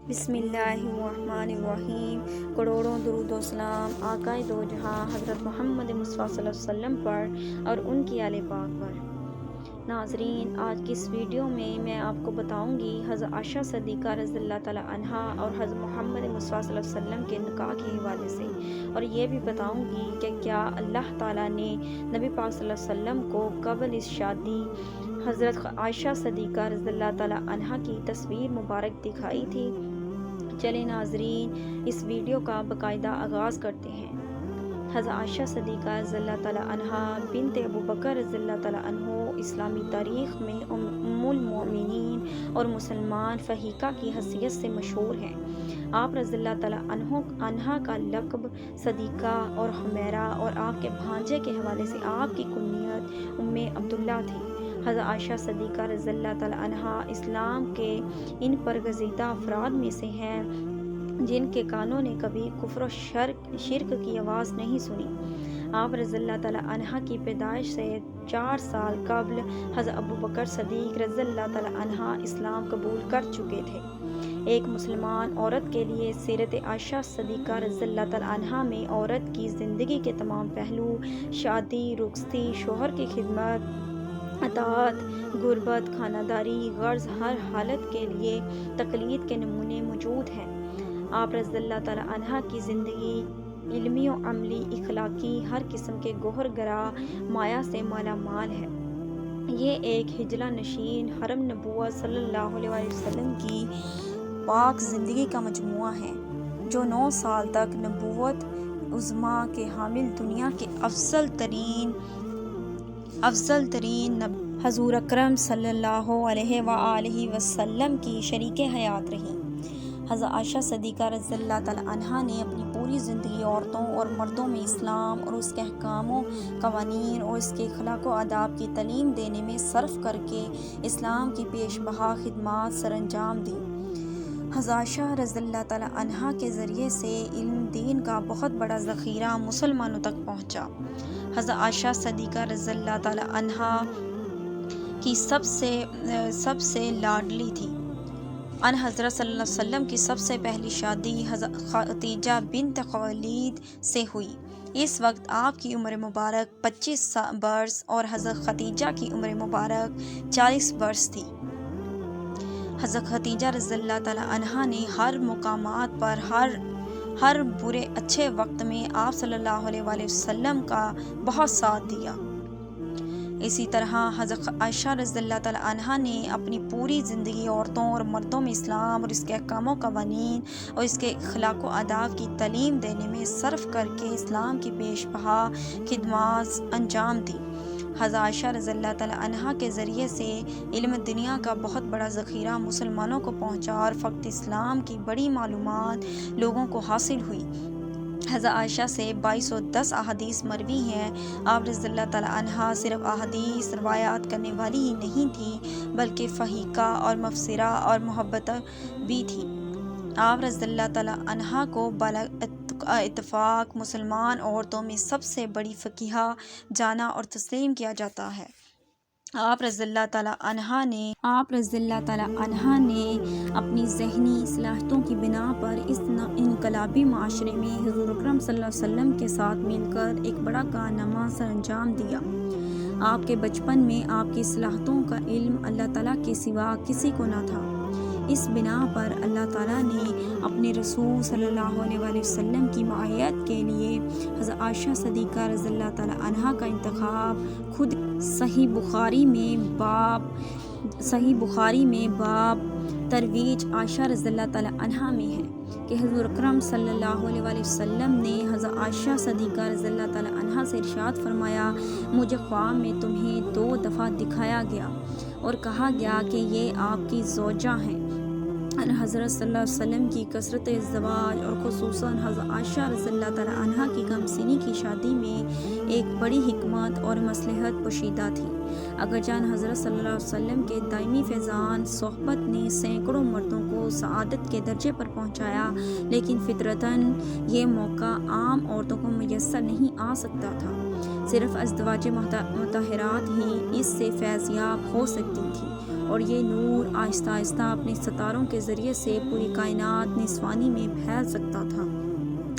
بسم اللہ الرحمن الرحیم۔ کروڑوں درود و سلام آقائے دو جہاں حضرت محمد مصطفیٰ صلی اللہ علیہ وسلم پر اور ان کی آل پاک پر۔ ناظرین، آج کی اس ویڈیو میں آپ کو بتاؤں گی حضرت عائشہ صدیقہ رضی اللہ تعالی عنہا اور حضرت محمد مصطفیٰ صلی اللہ علیہ وسلم کے نکاح کے حوالے سے، اور یہ بھی بتاؤں گی کہ کیا اللہ تعالیٰ نے نبی پاک صلی اللہ علیہ وسلم کو قبل اس شادی حضرت عائشہ صدیقہ رضی اللہ تعالی عنہا کی تصویر مبارک دکھائی تھی۔ چلیں ناظرین، اس ویڈیو کا باقاعدہ آغاز کرتے ہیں۔ حضرت عائشہ صدیقہ رضی اللہ تعالی عنہا بنت ابو بکر رضی اللہ تعالی عنہ اسلامی تاریخ میں ام المؤمنین اور مسلمان فقیہہ کی حیثیت سے مشہور ہیں۔ آپ رضی اللہ تعالی عنہا کا لقب صدیقہ اور حمیرہ اور آپ کے بھانجے کے حوالے سے آپ کی کنیت ام عبداللہ تھی۔ حضرت عائشہ صدیقہ رضی اللہ تعالی عنہا اسلام کے ان برگزیدہ افراد میں سے ہیں جن کے کانوں نے کبھی کفر و شرک کی آواز نہیں سنی۔ آپ رضی اللہ تعالی عنہا کی پیدائش سے 4 سال قبل حضرت ابو بکر صدیق رضی اللہ تعالی عنہا اسلام قبول کر چکے تھے۔ ایک مسلمان عورت کے لیے سیرت عائشہ صدیقہ رضی اللہ تعالی عنہا میں عورت کی زندگی کے تمام پہلو، شادی، رخصتی، شوہر کی خدمت، اطاعت، غربت، خانہ داری، غرض ہر حالت کے لیے تقلید کے نمونے موجود ہیں۔ آپ رضی اللہ تعالی عنہا کی زندگی علمی و عملی، اخلاقی، ہر قسم کے گوہر گرا مایہ سے مالا مال ہے۔ یہ ایک حجلہ نشین حرم نبوت صلی اللہ علیہ وسلم کی پاک زندگی کا مجموعہ ہے، جو 9 سال تک نبوت عظمیٰ کے حامل دنیا کے افضل ترین نبی حضور اکرم صلی اللہ علیہ وآلہ وسلم کی شریک حیات رہیں۔ حضرت عائشہ صدیقہ رضی اللہ تعالی عنہا نے اپنی پوری زندگی عورتوں اور مردوں میں اسلام اور اس کے احکام و قوانین اور اس کے اخلاق و آداب کی تعلیم دینے میں صرف کر کے اسلام کی پیش بہا خدمات سر انجام دیں۔ حضرت عائشہ رضی اللہ تعالی عنہا کے ذریعے سے علم دین کا بہت بڑا ذخیرہ مسلمانوں تک پہنچا۔ حضرت عائشہ صدیقہ رضی اللہ تعالی عنہا کی سب سے لاڈلی تھی۔ ان حضرت صلی اللہ علیہ وسلم کی سب سے پہلی شادی حضرت خدیجہ بنت خویلد سے ہوئی۔ اس وقت آپ کی عمر مبارک 25 برس اور حضرت خدیجہ کی عمر مبارک 40 برس تھی۔ حضرت خدیجہ رضی اللہ تعالی عنہا نے ہر مقامات پر ہر برے اچھے وقت میں آپ صلی اللہ علیہ وآلہ وسلم کا بہت ساتھ دیا۔ اسی طرح حضرت عائشہ رضی اللہ تعالی عنہا نے اپنی پوری زندگی عورتوں اور مردوں میں اسلام اور اس کے احکام و قوانین اور اس کے اخلاق و آداب کی تعلیم دینے میں صرف کر کے اسلام کی پیش بہا خدمات انجام دی۔ حضرت عائشہ رضی اللہ تعالی عنہا کے ذریعے سے علم دنیا کا بہت بڑا ذخیرہ مسلمانوں کو پہنچا اور فقط اسلام کی بڑی معلومات لوگوں کو حاصل ہوئی۔ حضرت عائشہ سے 2210 احادیث مروی ہیں۔ آپ رضی اللہ تعالی عنہا صرف احادیث روایات کرنے والی ہی نہیں تھی بلکہ فقیہہ اور مفسرہ اور محدثہ بھی تھی۔ آپ رضی اللہ تعالی عنہا کو بالا اتفاق مسلمان عورتوں میں سب سے بڑی فقیہہ جانا اور تسلیم کیا جاتا ہے۔ آپ رضی اللہ تعالی عنہا نے اپنی ذہنی صلاحیتوں کی بنا پر اس انقلابی معاشرے میں حضور اکرم صلی اللہ علیہ وسلم کے ساتھ مل کر ایک بڑا کارنامہ سر انجام دیا۔ آپ کے بچپن میں آپ کی صلاحیتوں کا علم اللہ تعالیٰ کے سوا کسی کو نہ تھا۔ اس بنا پر اللہ تعالیٰ نے اپنے رسول صلی اللہ علیہ وآلہ وسلم کی معیت کے لیے حضرت عائشہ صدیقہ رضی اللہ تعالی عنہا کا انتخاب خود صحیح بخاری میں باب ترویج عائشہ رضی اللہ تعالی عنہا میں ہے کہ حضور اکرم صلی اللہ علیہ وآلہ وسلم نے حضرت عائشہ صدیقہ رضی اللہ تعالی عنہا سے ارشاد فرمایا، مجھے خواب میں تمہیں 2 دفعہ دکھایا گیا اور کہا گیا کہ یہ آپ کی زوجہ ہیں۔ حضرت صلی اللہ علیہ وسلم کی کثرت ازدواج اور خصوصاً حضرت عائشہ رضی اللہ تعالی عنہا کی کم سنی کی شادی میں ایک بڑی حکمت اور مصلحت پوشیدہ تھی۔ اگرچہ حضرت صلی اللہ علیہ وسلم کے دائمی فیضان صحبت نے سینکڑوں مردوں کو سعادت کے درجے پر پہنچایا، لیکن فطرتاً یہ موقع عام عورتوں کو میسر نہیں آ سکتا تھا۔ صرف ازدواج مطہرات ہی اس سے فیض یاب ہو سکتی تھی، اور یہ نور آہستہ آہستہ اپنے ستاروں کے ذریعے سے پوری کائنات نسوانی میں پھیل سکتا تھا۔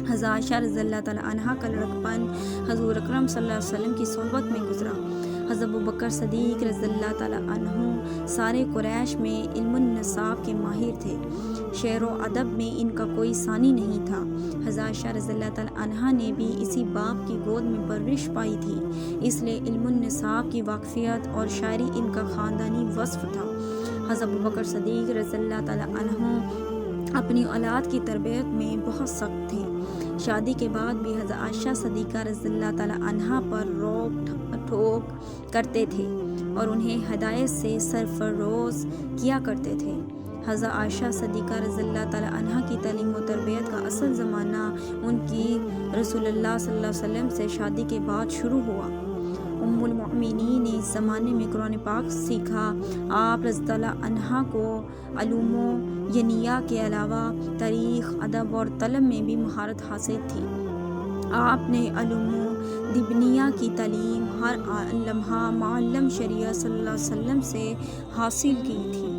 حضرت عائشہ رضی اللہ تعالیٰ عنہا کا لڑکپن حضور اکرم صلی اللہ علیہ وسلم کی صحبت میں گزرا۔ حضرت ابوبکر صدیق رضی اللہ تعالیٰ عنہ سارے قریش میں علم النساب کے ماہر تھے، شعر و ادب میں ان کا کوئی ثانی نہیں تھا۔ حضرت عائشہ رضی اللہ تعالیٰ عنہا نے بھی اسی باپ کی گود میں پرورش پائی تھی، اس لیے علم النساب کی واقفیت اور شاعری ان کا خاندانی وصف تھا۔ حضرت ابوبکر صدیق رضی اللہ تعالیٰ عنہ اپنی اولاد کی تربیت میں بہت سخت تھے۔ شادی کے بعد بھی حضرت عائشہ صدیقہ رضی اللہ تعالیٰ عنہا پر روک ٹوک کرتے تھے اور انہیں ہدایت سے سرفراز کیا کرتے تھے۔ حضرت عائشہ صدیقہ رضی اللہ تعالیٰ عنہا کی تعلیم و تربیت کا اصل زمانہ ان کی رسول اللہ صلی اللہ علیہ وسلم سے شادی کے بعد شروع ہوا۔ ام المؤمنین نے اس زمانے میں قرآن پاک سیکھا۔ آپ رضی اللہ عنہا کو علوم و ینیہ کے علاوہ تاریخ، ادب اور طلب میں بھی مہارت حاصل تھی۔ آپ نے علوم دینیہ کی تعلیم ہر لمحہ معلم شریعہ صلی اللہ علیہ وسلم سے حاصل کی تھی۔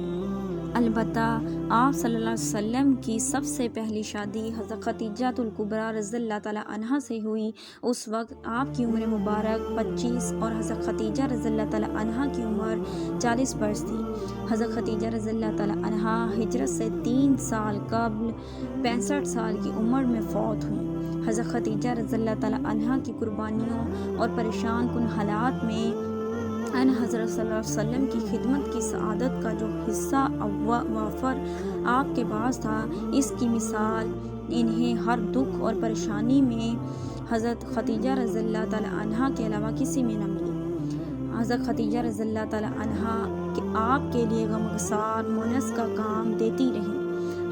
البتہ آپ صلی اللہ علیہ وسلم کی سب سے پہلی شادی حضرت خدیجہ الکبریٰ رضی اللہ تعالیٰ عنہا سے ہوئی۔ اس وقت آپ کی عمر مبارک 25 اور حضرت خدیجہ رضی اللہ تعالیٰ عنہا کی عمر 40 برس تھی۔ حضرت خدیجہ رضی اللہ تعالیٰ عنہا ہجرت سے 3 سال قبل 65 سال کی عمر میں فوت ہوئی۔ حضرت خدیجہ رضی اللہ تعالیٰ عنہا کی قربانیوں اور پریشان کن حالات میں ان حضرت صلی اللہ علیہ وسلم کی خدمت کی سعادت کا جو حصہ وافر آپ کے پاس تھا، اس کی مثال انہیں ہر دکھ اور پریشانی میں حضرت خدیجہ رضی اللہ تعالیٰ عنہا کے علاوہ کسی میں نہ ملی۔ حضرت خدیجہ رضی اللہ تعالیٰ عنہا آپ کے لیے غمگسار مونس کا کام دیتی رہیں۔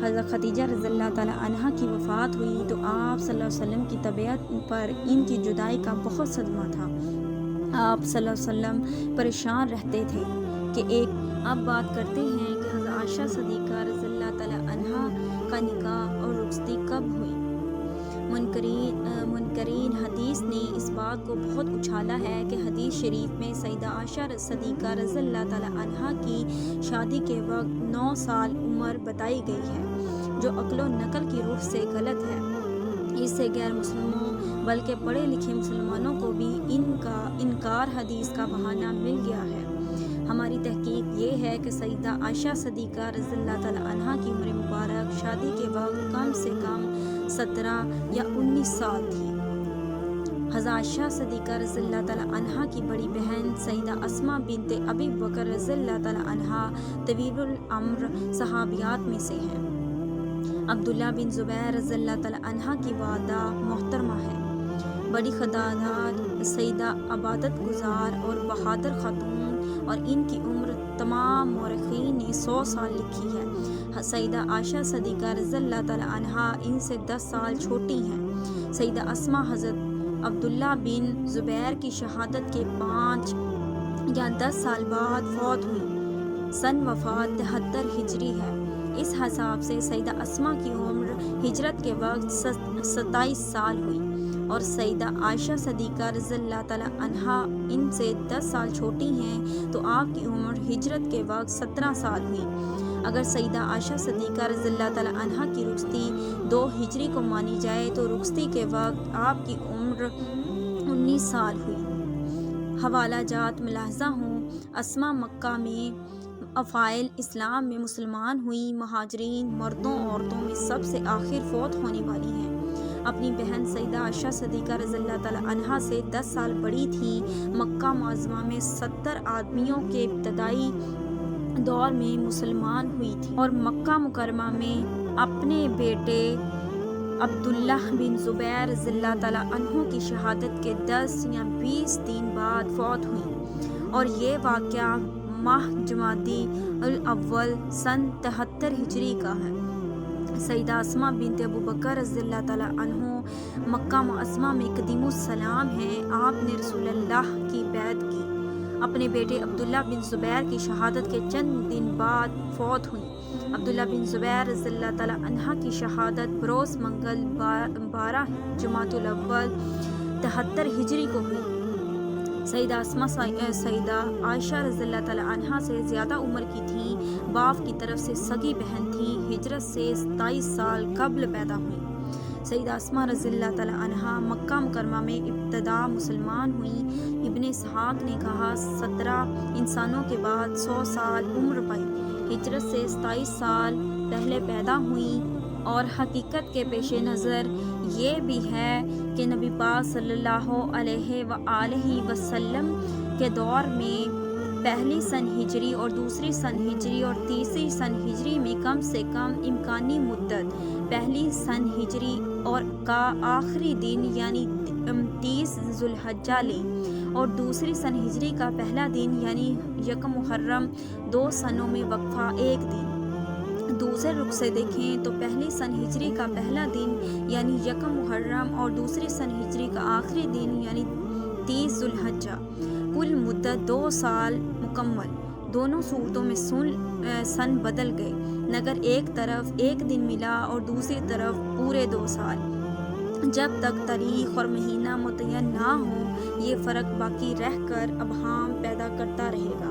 حضرت خدیجہ رضی اللہ تعالیٰ عنہا کی وفات ہوئی تو آپ صلی اللہ علیہ وسلم کی طبیعت پر ان کی جدائی کا بہت صدمہ تھا۔ آپ صلی اللہ علیہ وسلم پریشان رہتے تھے کہ اب بات کرتے ہیں کہ حضرت عائشہ صدیقہ رضی اللہ تعالیٰ عنہا کا نکاح اور رخصتی کب ہوئی۔ منکرین حدیث نے اس بات کو بہت اچھالا ہے کہ حدیث شریف میں سیدہ عائشہ صدیقہ رضی اللہ تعالیٰ عنہا کی شادی کے وقت 9 سال عمر بتائی گئی ہے، جو عقل و نقل کی روح سے غلط ہے۔ اس سے غیر مسلموں بلکہ پڑھے لکھے مسلمانوں کو بھی ان کا انکار حدیث کا بہانہ مل گیا ہے۔ ہماری تحقیق یہ ہے کہ سیدہ عائشہ صدیقہ رضی اللہ تعالیٰ عنہا کی عمر مبارک شادی کے وقت کم سے کم 17 یا 19 سال تھی۔ حضرت عائشہ صدیقہ رضی اللہ تعالیٰ عنہا کی بڑی بہن سیدہ اسماء بنت ابی بکر رضی اللہ تعالیٰ عنہا طویل العمر صحابیات میں سے ہیں۔ عبداللہ بن زبیر رضی اللہ تعالیٰ عنہا کی والدہ محترمہ ہے۔ بڑی خداداد، سیدہ عبادت گزار اور بہادر خاتون، اور ان کی عمر تمام مورخین نے 100 سال لکھی ہے۔ سیدہ عائشہ صدیقہ رضی اللہ تعالیٰ عنہا ان سے 10 سال چھوٹی ہیں۔ سیدہ اسماء حضرت عبداللہ بن زبیر کی شہادت کے 5 یا 10 سال بعد فوت ہوئی۔ سن وفات 73 ہجری ہے۔ اس حساب سے سیدہ اسماء کی عمر ہجرت کے وقت 27 سال ہوئی اور سیدہ عائشہ صدیقہ رضی اللہ تعالیٰ عنہا ان سے 10 سال چھوٹی ہیں تو آپ کی عمر ہجرت کے وقت 17 سال ہوئی۔ اگر سیدہ عائشہ صدیقہ رضی اللہ تعالیٰ عنہا کی رخصتی 2 ہجری کو مانی جائے تو رخصتی کے وقت آپ کی عمر 19 سال ہوئی۔ حوالہ جات ملاحظہ ہوں۔ اسماء مکہ میں افعال اسلام میں مسلمان ہوئی۔ مہاجرین مردوں عورتوں میں سب سے آخر فوت ہونے والی ہیں۔ اپنی بہن سیدہ عائشہ صدیقہ رضی اللہ تعالیٰ عنہا سے 10 سال بڑی تھی۔ مکہ معظمہ میں 70 آدمیوں کے ابتدائی دور میں مسلمان ہوئی تھی اور مکہ مکرمہ میں اپنے بیٹے عبداللہ بن زبیر رضی اللہ تعالیٰ عنہ کی شہادت کے 10 یا 20 دن بعد فوت ہوئی، اور یہ واقعہ ماہ جمادی الاول سن 73 ہجری کا ہے۔ سیدہ اسماء بنت ابو بکر رضی اللہ تعالیٰ عنہ مکہ معظمہ میں قدیم السلام ہیں۔ آپ نے رسول اللہ کی بیعت کی۔ اپنے بیٹے عبداللہ بن زبیر کی شہادت کے چند دن بعد فوت ہوئیں۔ عبداللہ بن زبیر رضی اللہ تعالیٰ عنہ کی شہادت بروز منگل 12 جمادی الاول 73 ہجری کو ہوئی۔ سیدہ اسماء سیدہ عائشہ رضی اللہ تعالیٰ عنہ سے زیادہ عمر کی تھیں، باپ کی طرف سے سگی بہن تھیں، ہجرت سے 27 سال قبل پیدا ہوئیں۔ سیدہ اسماء رضی اللہ تعالیٰ عنہ مکہ مکرمہ میں ابتدا مسلمان ہوئیں۔ ابن اسحاق نے کہا 17 انسانوں کے بعد 100 سال عمر پائی، ہجرت سے 27 سال پہلے پیدا ہوئیں، اور حقیقت کے پیش نظر یہ بھی ہے کہ نبی پاک صلی اللہ علیہ وآلہ وسلم کے دور میں پہلی سن ہجری اور دوسری سن ہجری اور تیسری سن ہجری میں کم سے کم امکانی مدت پہلی سن ہجری اور کا آخری دن یعنی 30 ذوالحجہ لیں اور دوسری سن ہجری کا پہلا دن یعنی 1 محرم، 2 سنوں میں وقفہ 1 دن۔ دوسرے رخ سے دیکھیں تو پہلی سن ہجری کا پہلا دن یعنی 1 محرم اور دوسری سن ہجری کا آخری دن یعنی 30 ذوالحجہ، کل مدت 2 سال مکمل۔ دونوں صورتوں میں سن بدل گئے، مگر ایک طرف 1 دن ملا اور دوسری طرف پورے 2 سال۔ جب تک تاریخ اور مہینہ متعین نہ ہوں یہ فرق باقی رہ کر ابہام پیدا کرتا رہے گا۔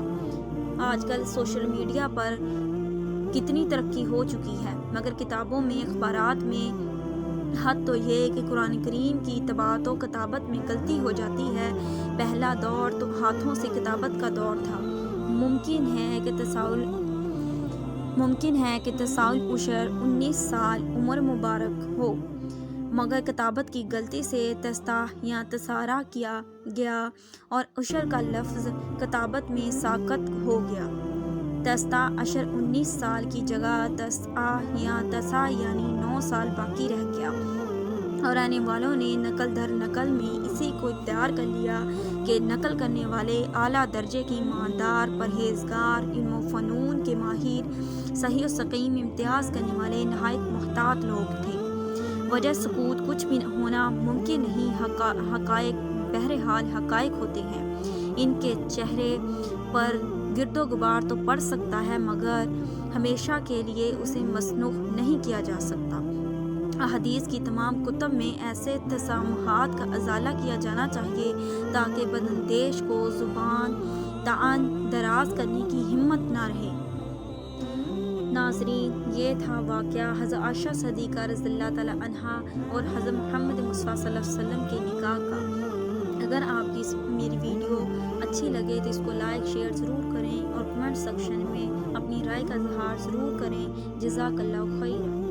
آج کل سوشل میڈیا پر کتنی ترقی ہو چکی ہے، مگر کتابوں میں، اخبارات میں حد تو یہ کہ قرآن کریم کی طباعت و کتابت میں غلطی ہو جاتی ہے۔ پہلا دور تو ہاتھوں سے کتابت کا دور تھا۔ ممکن ہے کہ تساؤل عشر 19 سال عمر مبارک ہو، مگر کتابت کی غلطی سے تستا یا تسارا کیا گیا اور عشر کا لفظ کتابت میں ساقط ہو گیا۔ تستا عشر 19 سال کی جگہ تسعہ یا تسع یعنی 9 سال باقی رہ گیا، اور آنے والوں نے نقل در نقل میں اسی کو اختیار کر لیا کہ نقل کرنے والے اعلیٰ درجے کی ایماندار، پرہیزگار، علم و فنون کے ماہر، صحیح و سقیم امتیاز کرنے والے نہایت محتاط لوگ تھے۔ وجہ سکوت کچھ بھی ہونا ممکن نہیں، حقائق بہرحال حقائق ہوتے ہیں، ان کے چہرے پر گرد و غبار تو پڑ سکتا ہے مگر ہمیشہ کے لیے اسے مسنوخ نہیں کیا جا سکتا۔ احادیث کی تمام کتب میں ایسے تسامحات کا ازالہ کیا جانا چاہیے تاکہ بداندیش کو زبان طعن دراز کرنے کی ہمت نہ رہے۔ ناظرین، یہ تھا واقعہ حضرت عائشہ صدیقہ رضی اللہ تعالیٰ عنہا اور حضرت محمد مصطفیٰ صلی اللہ علیہ وسلم کے نکاح کا۔ اگر آپ کی میری ویڈیو اچھی لگے تو اس کو لائک شیئر ضرور کریں اور کمنٹ سیکشن میں اپنی رائے کا اظہار ضرور کریں۔ جزاک اللہ خیر۔